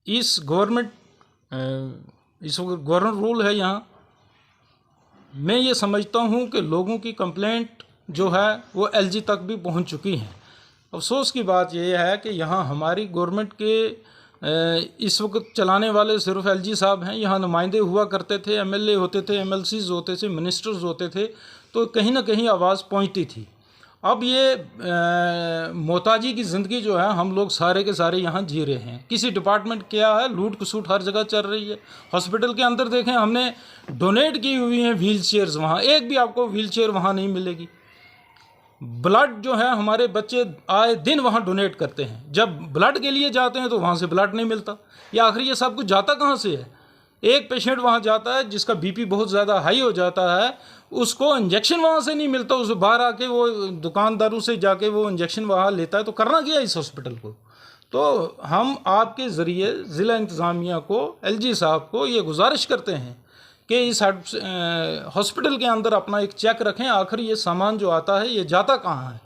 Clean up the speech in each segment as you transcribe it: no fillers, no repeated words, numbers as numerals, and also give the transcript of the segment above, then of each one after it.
इस वक्त government rule है यहाँ। मैं ये समझता हूँ कि लोगों की कंप्लेंट जो है वो एलजी तक भी पहुँच चुकी हैं। अफसोस की बात यह है कि यहाँ हमारी गवर्नमेंट के इस वक्त चलाने वाले सिर्फ एलजी साहब हैं। यहाँ नुमाइंदे हुआ करते थे, एमएलए होते थे, एमएलसीज होते थे, मिनिस्टर्स होते थे, तो कहीं ना कहीं आवाज़ पहुँचती थी। अब ये मोहताजी की ज़िंदगी जो है हम लोग सारे के सारे यहाँ जी रहे हैं। किसी डिपार्टमेंट क्या है, लूट खसूट हर जगह चल रही है। हॉस्पिटल के अंदर देखें, हमने डोनेट की हुई हैं व्हील चेयर्स, वहाँ एक भी आपको व्हील चेयर वहाँ नहीं मिलेगी। ब्लड जो है हमारे बच्चे आए दिन वहाँ डोनेट करते हैं, जब ब्लड के लिए जाते हैं तो वहाँ से ब्लड नहीं मिलता। या आखिर ये सब कुछ जाता कहाँ से है? एक पेशेंट वहाँ जाता है जिसका बीपी बहुत ज़्यादा हाई हो जाता है, उसको इंजेक्शन वहाँ से नहीं मिलता, उसे बाहर आके वो दुकानदारों से जाके वो इंजेक्शन वहाँ लेता है। तो करना क्या इस हॉस्पिटल को? तो हम आपके ज़रिए ज़िला इंतज़ामिया को, एलजी साहब को ये गुजारिश करते हैं कि इस हॉस्पिटल के अंदर अपना एक चेक रखें, आखिर ये सामान जो आता है ये जाता कहाँ है।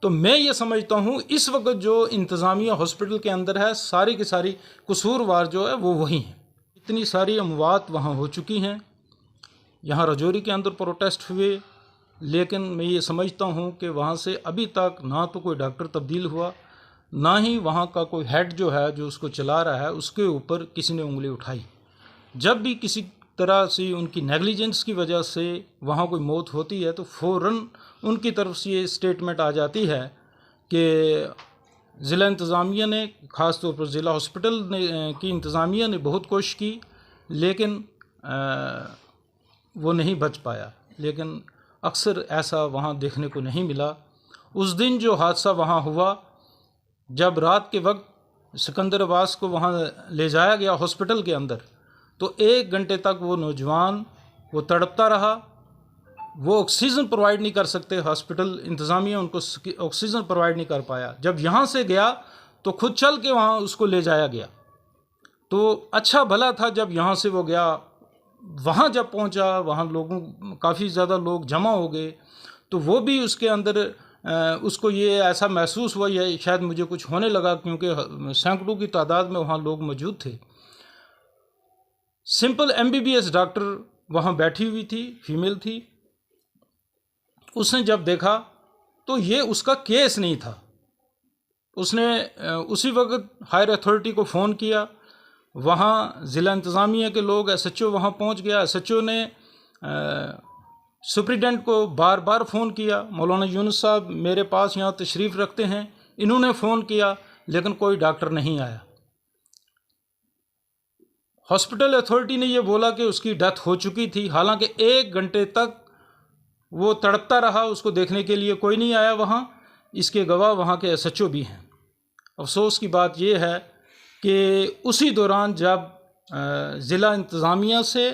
तो मैं ये समझता हूँ इस वक्त जो इंतज़ामिया हॉस्पिटल के अंदर है, सारी की सारी कसूरवार जो है वो वही हैं। इतनी सारी अमवात वहाँ हो चुकी हैं। यहाँ रजौरी के अंदर प्रोटेस्ट हुए, लेकिन मैं ये समझता हूँ कि वहाँ से अभी तक ना तो कोई डॉक्टर तब्दील हुआ, ना ही वहाँ का कोई हेड जो है जो उसको चला रहा है उसके ऊपर किसी ने उंगली उठाई। जब भी किसी तरह से उनकी नेग्लिजेंस की वजह से वहाँ कोई मौत होती है तो फ़ौरन उनकी तरफ से ये स्टेटमेंट आ जाती है कि ज़िला इंतज़ामिया ने, ख़ास तौर पर ज़िला हॉस्पिटल की इंतज़ामिया ने बहुत कोशिश की, लेकिन वो नहीं बच पाया। लेकिन अक्सर ऐसा वहाँ देखने को नहीं मिला। उस दिन जो हादसा वहाँ हुआ, जब रात के वक्त सिकंदर अब्बास को वहाँ ले जाया गया हॉस्पिटल के अंदर, तो 1 घंटे तक वो नौजवान वो तड़पता रहा। वो ऑक्सीजन प्रोवाइड नहीं कर सकते, हॉस्पिटल इंतज़ामिया उनको ऑक्सीजन प्रोवाइड नहीं कर पाया। जब यहाँ से गया तो खुद चल के वहाँ उसको ले जाया गया। तो अच्छा भला था जब यहाँ से वो गया, वहाँ जब पहुँचा वहाँ लोगों काफ़ी ज़्यादा लोग जमा हो गए, तो वो भी उसके अंदर उसको ये ऐसा महसूस हुआ या शायद मुझे कुछ होने लगा, क्योंकि सैकड़ों की तादाद में वहाँ लोग मौजूद थे। सिंपल एमबीबीएस डॉक्टर वहाँ बैठी हुई थी, फीमेल थी। उसने जब देखा तो ये उसका केस नहीं था। उसने उसी वक्त हायर अथॉरिटी को फ़ोन किया। वहाँ ज़िला इंतज़ामिया के लोग, एसएचओ वहाँ पहुँच गया। एसएचओ ने सुप्रिटेंडेंट को बार बार फ़ोन किया। मौलाना यूनुस साहब मेरे पास यहाँ तशरीफ़ रखते हैं, इन्होंने फ़ोन किया, लेकिन कोई डॉक्टर नहीं आया। हॉस्पिटल अथॉरिटी ने ये बोला कि उसकी डेथ हो चुकी थी, हालांकि 1 घंटे तक वो तड़पता रहा, उसको देखने के लिए कोई नहीं आया वहाँ। इसके गवाह वहाँ के एसएचओ भी हैं। अफसोस की बात यह है कि उसी दौरान जब ज़िला इंतज़ामिया से,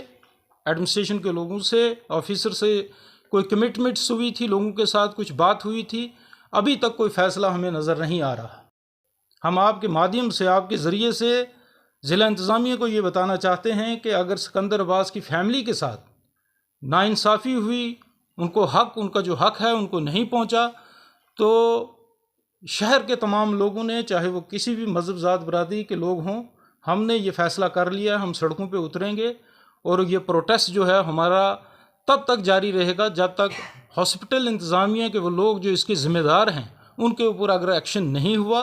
एडमिनिस्ट्रेशन के लोगों से, ऑफिसर से कोई कमिटमेंट्स हुई थी, लोगों के साथ कुछ बात हुई थी, अभी तक कोई फ़ैसला हमें नज़र नहीं आ रहा। हम आपके माध्यम से, आपके ज़रिए से ज़िला इंतज़ामिया को ये बताना चाहते हैं कि अगर सिकंदर अब्बास की फ़ैमिली के साथ नाइंसाफ़ी हुई, उनको हक, उनका जो हक है उनको नहीं पहुंचा, तो शहर के तमाम लोगों ने, चाहे वो किसी भी मज़हब ज़ात बरादरी के लोग हों, हमने ये फ़ैसला कर लिया, हम सड़कों पे उतरेंगे और ये प्रोटेस्ट जो है हमारा तब तक जारी रहेगा जब तक हॉस्पिटल इंतज़ामिया के वो लोग जो इसके ज़िम्मेदार हैं उनके ऊपर अगर एक्शन नहीं हुआ।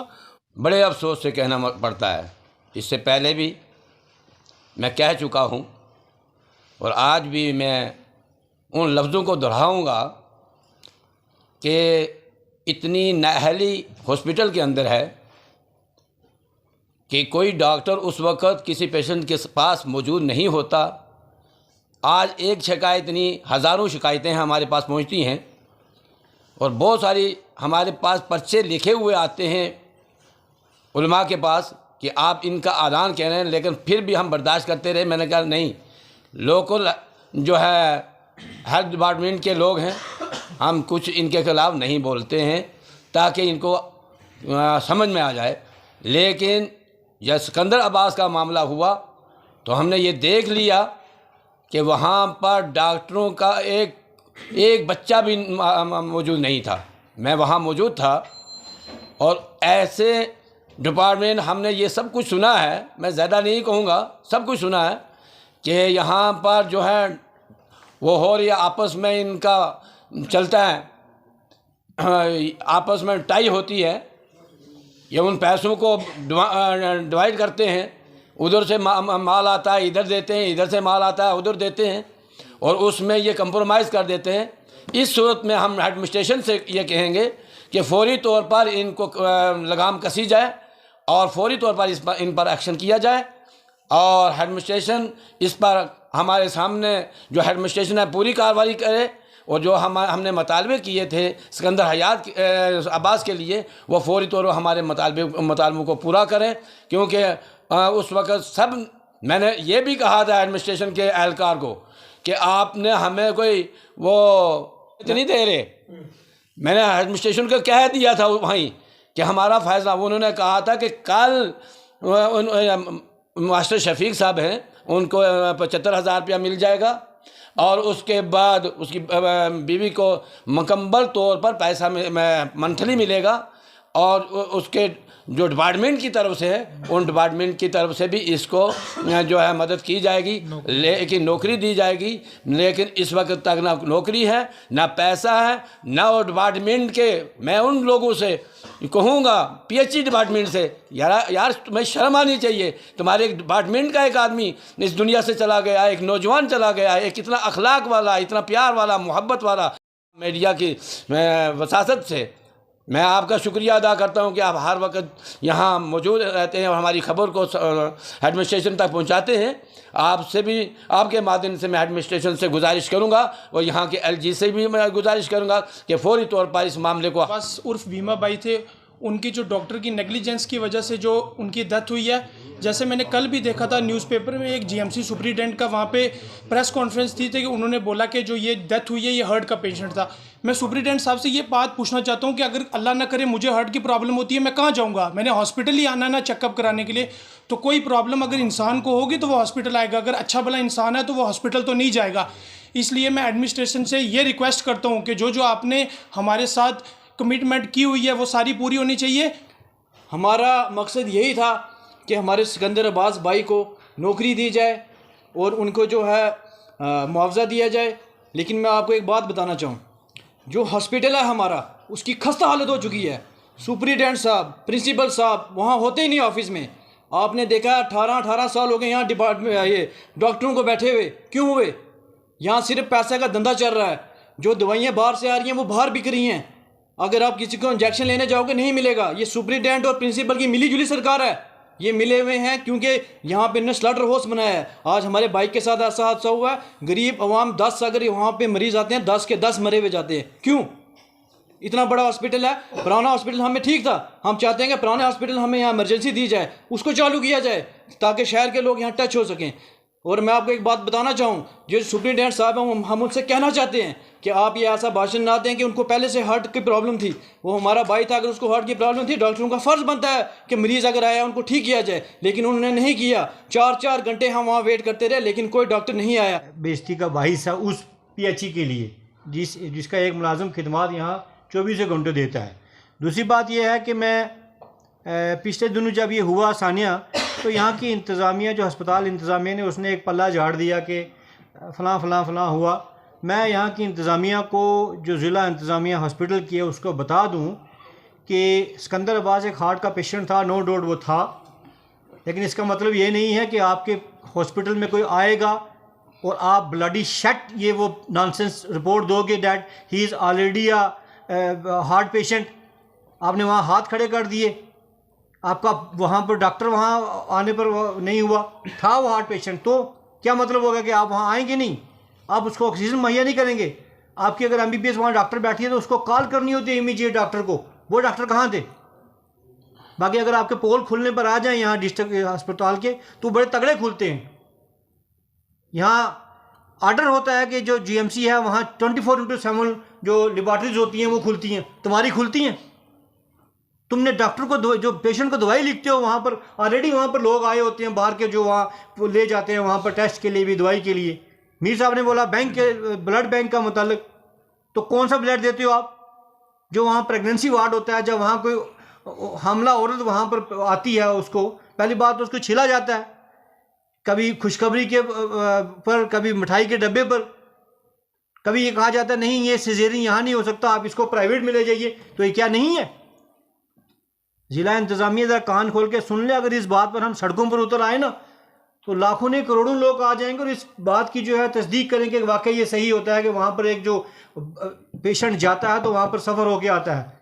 बड़े अफसोस से कहना पड़ता है, इससे पहले भी मैं कह चुका हूँ और आज भी मैं उन लफ्ज़ों को दोहराऊँगा कि इतनी नाअहली हॉस्पिटल के अंदर है कि कोई डॉक्टर उस वक़्त किसी पेशेंट के पास मौजूद नहीं होता। आज एक शिकायत नहीं, हज़ारों शिकायतें हमारे पास पहुंचती हैं और बहुत सारी हमारे पास पर्चे लिखे हुए आते हैं उलमा के पास कि आप इनका आदान कह रहे हैं, लेकिन फिर भी हम बर्दाश्त करते रहे। मैंने कहा नहीं, लोकल जो है हेल्थ डिपार्टमेंट के लोग हैं, हम कुछ इनके खिलाफ़ नहीं बोलते हैं ताकि इनको समझ में आ जाए। लेकिन जब सिकंदर अब्बास का मामला हुआ तो हमने ये देख लिया कि वहाँ पर डॉक्टरों का एक बच्चा भी मौजूद नहीं था। मैं वहाँ मौजूद था और ऐसे डिपार्टमेंट हमने ये सब कुछ सुना है, मैं ज़्यादा नहीं कहूँगा, सब कुछ सुना है कि यहाँ पर जो है वो हो रही है, आपस में इनका चलता है, आपस में टाई होती है, ये उन पैसों को डिवाइड करते हैं, उधर से माल आता है इधर देते हैं, इधर से माल आता है उधर देते हैं, और उसमें ये कंप्रोमाइज़ कर देते हैं। इस सूरत में हम एडमिनिस्ट्रेशन से ये कहेंगे कि फौरी तौर पर इनको लगाम कसी जाए और फौरी तौर पर इन पर एक्शन किया जाए, और एडमिनिस्ट्रेशन इस पर हमारे सामने जो एडमिनिस्ट्रेशन है पूरी कार्रवाई करे, और जो हमने मुतालबे किए थे सिकंदर हयात अब्बास के लिए वो फौरी तौर पर हमारे मुतालबों को पूरा करें, क्योंकि उस वक़्त सब मैंने ये भी कहा था एडमिनिस्ट्रेशन के एहलकार को कि आपने हमें कोई वो इतनी दे रहे, मैंने एडमिनिस्ट्रेशन को कह दिया था वहीं कि हमारा फ़ैसला, उन्होंने कहा था कि कल मास्टर शफीक साहब हैं उनको 75,000 रुपया मिल जाएगा, और उसके बाद उसकी बीवी को मुकम्मल तौर पर पैसा मंथली मिलेगा, और उसके जो डिपार्टमेंट की तरफ से है उन डिपार्टमेंट की तरफ से भी इसको जो है मदद की जाएगी, लेकिन नौकरी दी जाएगी। लेकिन इस वक्त तक ना नौकरी है ना पैसा है ना वो डिपार्टमेंट के, मैं उन लोगों से कहूँगा PhD डिपार्टमेंट से, यार तुम्हें शर्म आनी चाहिए, तुम्हारे एक डिपार्टमेंट का एक आदमी इस दुनिया से चला गया, एक नौजवान चला गया, एक इतना अखलाक वाला, इतना प्यार वाला, मोहब्बत वाला। मीडिया की वसासत से मैं आपका शुक्रिया अदा करता हूं कि आप हर वक्त यहाँ मौजूद रहते हैं और हमारी खबर को एडमिनिस्ट्रेशन तक पहुँचाते हैं। आपसे भी, आपके माध्यम से मैं एडमिनिस्ट्रेशन से गुजारिश करूँगा और यहाँ के LG से भी मैं गुजारिश करूँगा कि फौरी तौर पर इस मामले को, बस उर्फ भीमा बाई थे, उनकी जो डॉक्टर की नेग्लिजेंस की वजह से जो उनकी डेथ हुई है, जैसे मैंने कल भी देखा था न्यूज़पेपर में, एक GMC सुपरिटेंडेंट का वहाँ पे प्रेस कॉन्फ्रेंस थी कि उन्होंने बोला कि जो ये डेथ हुई है ये हार्ट का पेशेंट था। मैं सुपरिटेंडेंट साहब से ये बात पूछना चाहता हूँ कि अगर अल्लाह ना करे मुझे हार्ट की प्रॉब्लम होती है, मैं कहाँ जाऊँगा? मैंने हॉस्पिटल ही आना है ना चेकअप कराने के लिए। तो कोई प्रॉब्लम अगर इंसान को होगी तो वो हॉस्पिटल आएगा, अगर अच्छा भला इंसान है तो वो हॉस्पिटल तो नहीं जाएगा। इसलिए मैं एडमिनिस्ट्रेशन से ये रिक्वेस्ट करता हूँ कि जो जो आपने हमारे साथ कमिटमेंट की हुई है वो सारी पूरी होनी चाहिए। हमारा मकसद यही था कि हमारे सिकंदर अब्बास भाई को नौकरी दी जाए और उनको जो है मुआवजा दिया जाए। लेकिन मैं आपको एक बात बताना चाहूँ, जो हॉस्पिटल है हमारा उसकी खस्ता हालत हो चुकी है। सुपरिटेंडेंट साहब, प्रिंसिपल साहब वहाँ होते ही नहीं ऑफिस में। आपने देखा 18 साल हो गए यहाँ डिपार्टमेंट ये डॉक्टरों को बैठे हुए। क्यों हुए? यहाँ सिर्फ पैसे का धंधा चल रहा है। जो दवाइयाँ बाहर से आ रही हैं वो बाहर बिक रही हैं। अगर आप किसी को इंजेक्शन लेने जाओगे नहीं मिलेगा। ये सुपरिटेंडेंट और प्रिंसिपल की मिली जुली सरकार है। ये मिले हुए हैं क्योंकि यहाँ पे इन्होंने स्लॉटर हाउस बनाया है। आज हमारे बाइक के साथ ऐसा हादसा हुआ है, गरीब अवाम 10 अगर वहाँ पे मरीज आते हैं 10 के 10 मरे हुए जाते हैं। क्यों? इतना बड़ा हॉस्पिटल है। पुराना हॉस्पिटल हमें ठीक था, हम चाहते हैं कि पुराने हॉस्पिटल हमें यहाँ इमरजेंसी दी जाए, उसको चालू किया जाए ताकि शहर के लोग यहाँ टच हो सकें। और मैं आपको एक बात बताना चाहूँ, जो सुपरिटेंडेंट साहब हैं हम उनसे कहना चाहते हैं कि आप ये ऐसा भाषण ना दें कि उनको पहले से हार्ट की प्रॉब्लम थी। वो हमारा भाई था, अगर उसको हार्ट की प्रॉब्लम थी डॉक्टरों का फ़र्ज़ बनता है कि मरीज़ अगर आया उनको ठीक किया जाए, लेकिन उन्होंने नहीं किया। 4 घंटे हम वहाँ वेट करते रहे लेकिन कोई डॉक्टर नहीं आया। बेइज्जती का बाहिस है उस PHE के लिए जिसका एक मुलाजिम खिदमात यहाँ 24 घंटे देता है। दूसरी बात यह है कि मैं पिछले दिनों जब ये हुआ सानिया, तो यहाँ की इंतज़ामिया, जो अस्पताल इंतज़ामिया ने, उसने एक पल्ला झाड़ दिया कि फ़लाँ फ़लाँ फ़लाँ हुआ। मैं यहाँ की इंतज़ामिया को, जो ज़िला इंतज़ामिया हॉस्पिटल की है, उसको बता दूँ कि सिकंदर अब्बास एक हार्ट का पेशेंट था, नो डाउट वो था, लेकिन इसका मतलब ये नहीं है कि आपके हॉस्पिटल में कोई आएगा और आप ब्लडी शट ये वो नॉनसेंस रिपोर्ट दोगे that he is already a heart patient. आपने वहाँ हाथ खड़े कर दिए, आपका वहाँ पर डॉक्टर वहाँ आने पर नहीं हुआ, था वो हार्ट पेशेंट, तो क्या मतलब होगा कि आप वहाँ आएंगे नहीं, आप उसको ऑक्सीजन मुहैया नहीं करेंगे। आपकी अगर MBBS वहाँ डॉक्टर बैठी है तो उसको कॉल करनी होती है इमीडिएट डॉक्टर को। वो डॉक्टर कहाँ थे? बाकी अगर आपके पोल खुलने पर आ जाएं यहाँ डिस्ट्रिक्ट अस्पताल के तो बड़े तगड़े खुलते हैं। यहाँ ऑर्डर होता है कि जो GMC है वहाँ 24/7 जो लेबॉर्ट्रीज होती हैं वो खुलती हैं, तुम्हारी खुलती हैं? तुमने डॉक्टर को जो पेशेंट को दवाई लिखते हो वहाँ पर ऑलरेडी वहाँ पर लोग आए होते हैं बाहर के, जो वहाँ ले जाते हैं वहाँ पर टेस्ट के लिए भी, दवाई के लिए। मीर साहब ने बोला बैंक के ब्लड बैंक का मुतालिक, तो कौन सा ब्लड देते हो आप? जो वहाँ प्रेगनेंसी वार्ड होता है, जब वहाँ कोई हमला औरत वहाँ पर आती है, उसको पहली बात तो उसको छिला जाता है, कभी खुशखबरी के पर, कभी मिठाई के डब्बे पर, कभी ये कहा जाता है नहीं ये सिजेरियन यहाँ नहीं हो सकता, आप इसको प्राइवेट में ले जाइए। तो ये क्या नहीं है? जिला इंतज़ामिया ज़रा कान खोल के सुन ले, अगर इस बात पर हम सड़कों पर उतर आए ना तो लाखों ने करोड़ों लोग आ जाएंगे और इस बात की जो है तस्दीक करेंगे कि वाकई ये सही होता है कि वहाँ पर एक जो पेशेंट जाता है तो वहाँ पर सफ़र होके आता है।